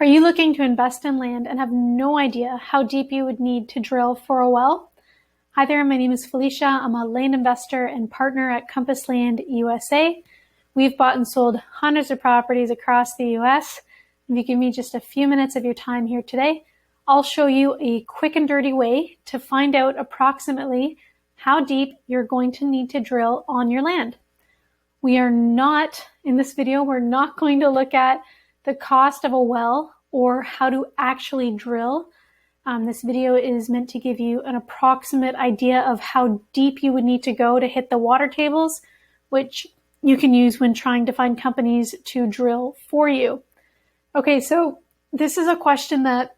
Are you looking to invest in land and have no idea how deep you would need to drill for a well? Hi there, my name is Felicia. I'm a land investor and partner at Compass Land USA. We've bought and sold hundreds of properties across the US. If you give me just a few minutes of your time here today, I'll show you a quick and dirty way to find out approximately how deep you're going to need to drill on your land. In this video, we're not going to look at the cost of a well or how to actually drill. This video is meant to give you an approximate idea of how deep you would need to go to hit the water tables, which you can use when trying to find companies to drill for you. Okay, so this is a question that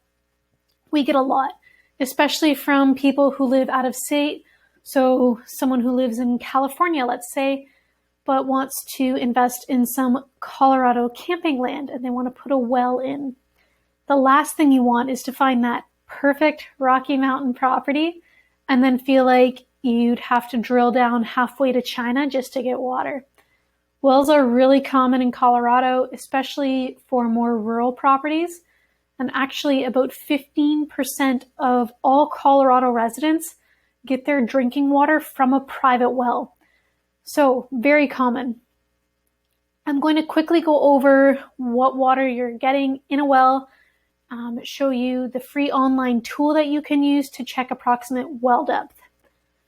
we get a lot, especially from people who live out of state. So someone who lives in California, let's say, but wants to invest in some Colorado camping land and they want to put a well in. The last thing you want is to find that perfect Rocky Mountain property and then feel like you'd have to drill down halfway to China just to get water. Wells are really common in Colorado, especially for more rural properties. And actually about 15% of all Colorado residents get their drinking water from a private well. So very common. I'm going to quickly go over what water you're getting in a well, show you the free online tool that you can use to check approximate well depth.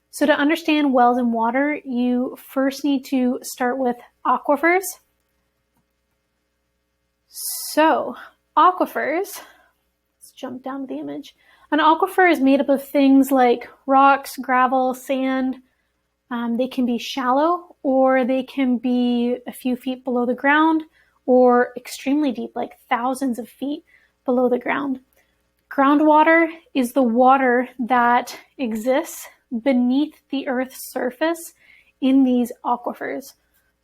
So to understand wells and water, you first need to start with aquifers. So aquifers, let's jump down to the image. An aquifer is made up of things like rocks, gravel, sand. They can be shallow or they can be a few feet below the ground or extremely deep, like thousands of feet below the ground. Groundwater is the water that exists beneath the Earth's surface in these aquifers.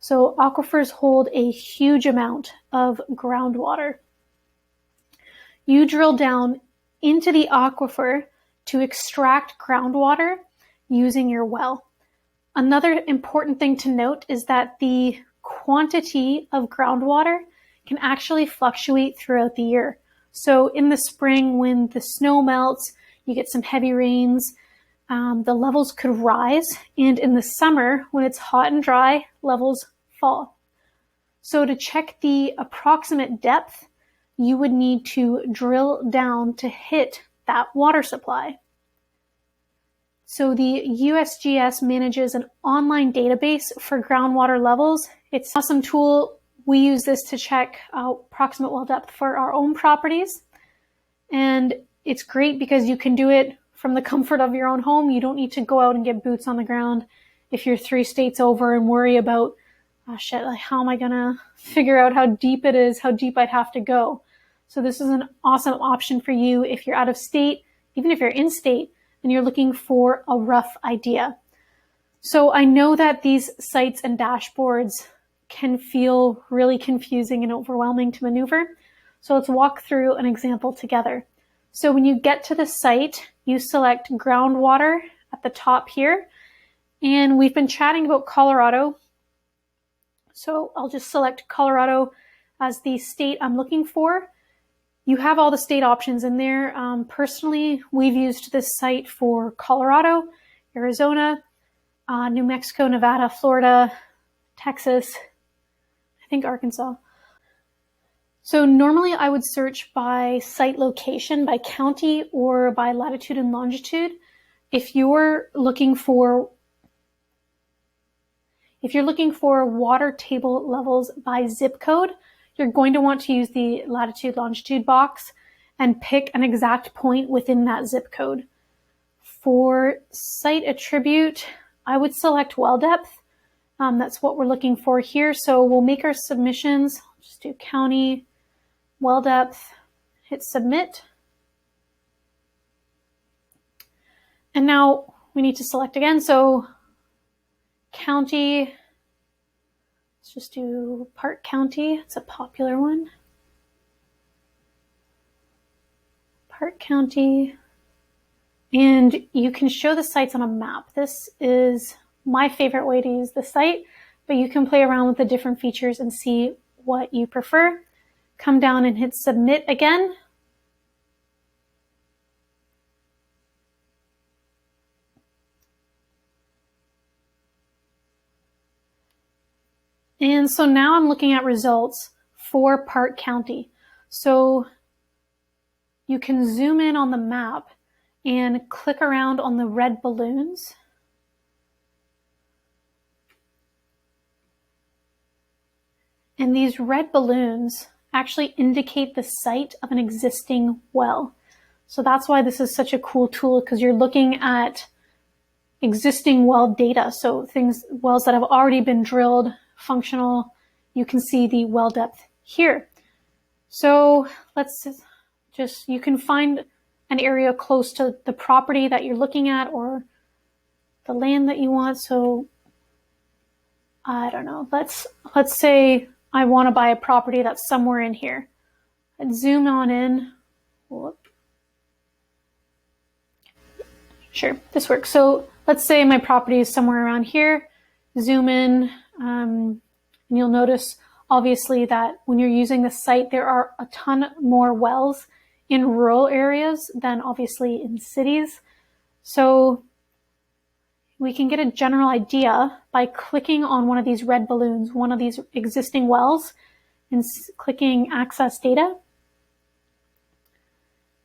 So aquifers hold a huge amount of groundwater. You drill down into the aquifer to extract groundwater using your well. Another important thing to note is that the quantity of groundwater can actually fluctuate throughout the year. So in the spring, when the snow melts, you get some heavy rains, the levels could rise. And in the summer, when it's hot and dry, levels fall. So to check the approximate depth, you would need to drill down to hit that water supply. So the USGS manages an online database for groundwater levels. It's an awesome tool. We use this to check approximate well depth for our own properties. And it's great because you can do it from the comfort of your own home. You don't need to go out and get boots on the ground if you're 3 states over and worry about, how am I going to figure out how deep it is, how deep I'd have to go. So this is an awesome option for you if you're out of state, even if you're in state, and you're looking for a rough idea. So I know that these sites and dashboards can feel really confusing and overwhelming to maneuver. So let's walk through an example together. So when you get to the site, you select groundwater at the top here. And we've been chatting about Colorado. So I'll just select Colorado as the state I'm looking for. You have all the state options in there. Personally, we've used this site for Colorado, Arizona, New Mexico, Nevada, Florida, Texas, I think Arkansas. So normally I would search by site location, by county, or by latitude and longitude. If you're looking for water table levels by zip code, you're going to want to use the latitude longitude box and pick an exact point within that zip code. For site attribute, I would select well depth. That's what we're looking for here. So we'll make our submissions. Just do county, well depth, hit submit. And now we need to select again. So county, let's just do Park County. It's a popular one. Park County. And you can show the sites on a map. This is my favorite way to use the site, but you can play around with the different features and see what you prefer. come down and hit submit again. And so now I'm looking at results for Park County. So you can zoom in on the map and click around on the red balloons. And these red balloons actually indicate the site of an existing well. So that's why this is such a cool tool, because you're looking at existing well data. So wells that have already been drilled, functional, you can see the well depth here. So you can find an area close to the property that you're looking at or the land that you want. So I don't know, let's say I want to buy a property that's somewhere in here. I'd zoom on in. Whoop. Sure, this works. So let's say my property is somewhere around here. Zoom in, and you'll notice obviously that when you're using the site, there are a ton more wells in rural areas than obviously in cities. So we can get a general idea by clicking on one of these red balloons, one of these existing wells, and clicking access data.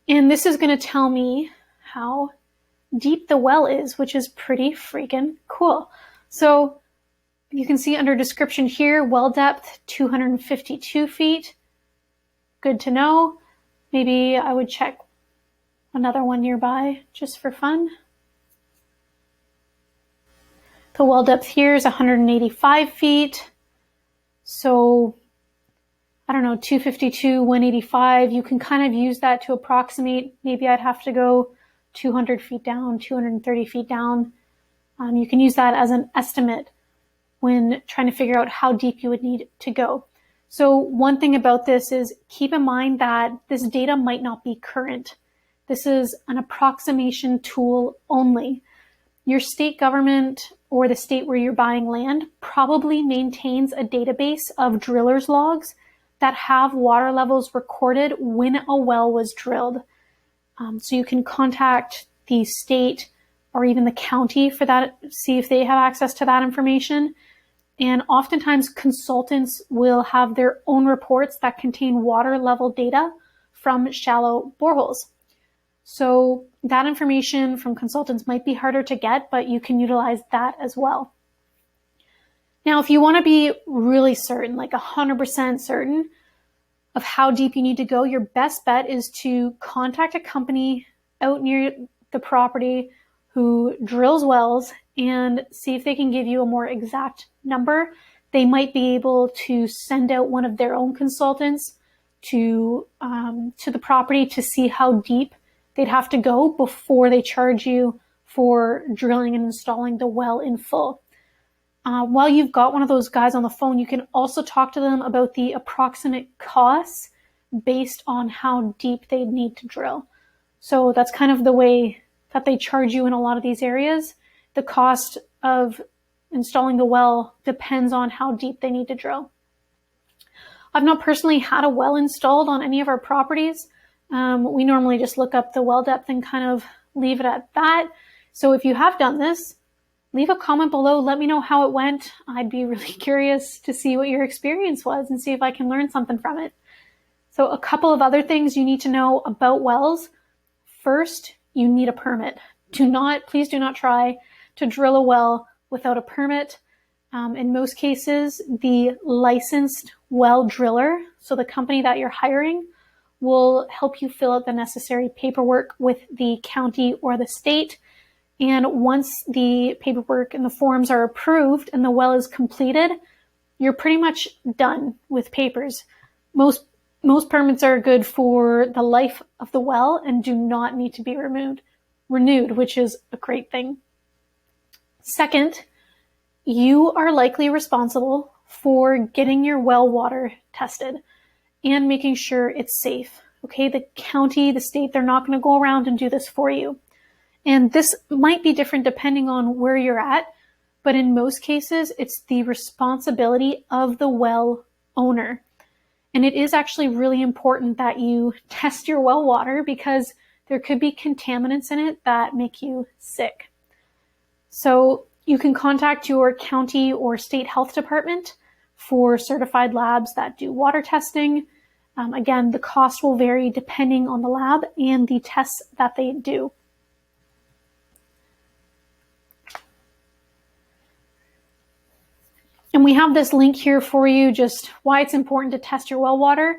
And this is going to tell me how deep the well is, which is pretty freaking cool. So you can see under description here, well depth 252 feet. Good to know. Maybe I would check another one nearby just for fun. The well depth here is 185 feet. So I don't know, 252, 185. You can kind of use that to approximate. Maybe I'd have to go 200 feet down, 230 feet down. You can use that as an estimate when trying to figure out how deep you would need to go. So one thing about this is keep in mind that this data might not be current. This is an approximation tool only. Your state government or the state where you're buying land probably maintains a database of drillers' logs that have water levels recorded when a well was drilled. So you can contact the state or even the county for that, see if they have access to that information. And oftentimes consultants will have their own reports that contain water level data from shallow boreholes. So that information from consultants might be harder to get, but you can utilize that as well. Now, if you want to be really certain, like 100% certain of how deep you need to go, your best bet is to contact a company out near the property who drills wells and see if they can give you a more exact number. They might be able to send out one of their own consultants to the property to see how deep they'd have to go before they charge you for drilling and installing the well in full. While you've got one of those guys on the phone, you can also talk to them about the approximate costs based on how deep they need to drill. So that's kind of the way that they charge you in a lot of these areas. The cost of installing the well depends on how deep they need to drill. I've not personally had a well installed on any of our properties. We normally just look up the well depth and kind of leave it at that. So if you have done this, leave a comment below. Let me know how it went. I'd be really curious to see what your experience was and see if I can learn something from it. So a couple of other things you need to know about wells. First, you need a permit. Please do not try to drill a well without a permit. In most cases, the licensed well driller, so the company that you're hiring, will help you fill out the necessary paperwork with the county or the state. And once the paperwork and the forms are approved and the well is completed, you're pretty much done with papers. Most permits are good for the life of the well and do not need to be renewed, which is a great thing. Second, you are likely responsible for getting your well water tested and making sure it's safe. Okay, the county, the state, they're not going to go around and do this for you. And this might be different depending on where you're at, but in most cases, it's the responsibility of the well owner. And it is actually really important that you test your well water because there could be contaminants in it that make you sick. So you can contact your county or state health department for certified labs that do water testing. Again, the cost will vary depending on the lab and the tests that they do. And we have this link here for you, just why it's important to test your well water.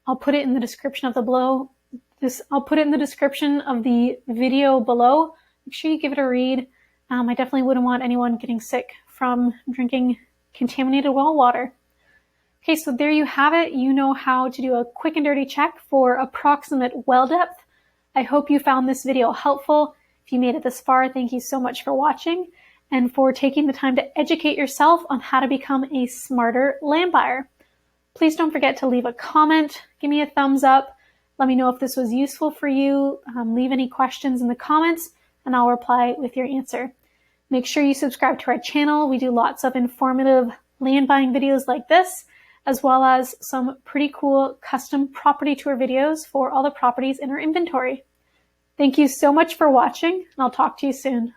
I'll put it in the description of I'll put it in the description of the video below. Make sure you give it a read. I definitely wouldn't want anyone getting sick from drinking contaminated well water. Okay, so there you have it. You know how to do a quick and dirty check for approximate well depth. I hope you found this video helpful. If you made it this far, thank you so much for watching and for taking the time to educate yourself on how to become a smarter land buyer. Please don't forget to leave a comment, give me a thumbs up, let me know if this was useful for you, leave any questions in the comments, and I'll reply with your answer. Make sure you subscribe to our channel. We do lots of informative land buying videos like this, as well as some pretty cool custom property tour videos for all the properties in our inventory. Thank you so much for watching, and I'll talk to you soon.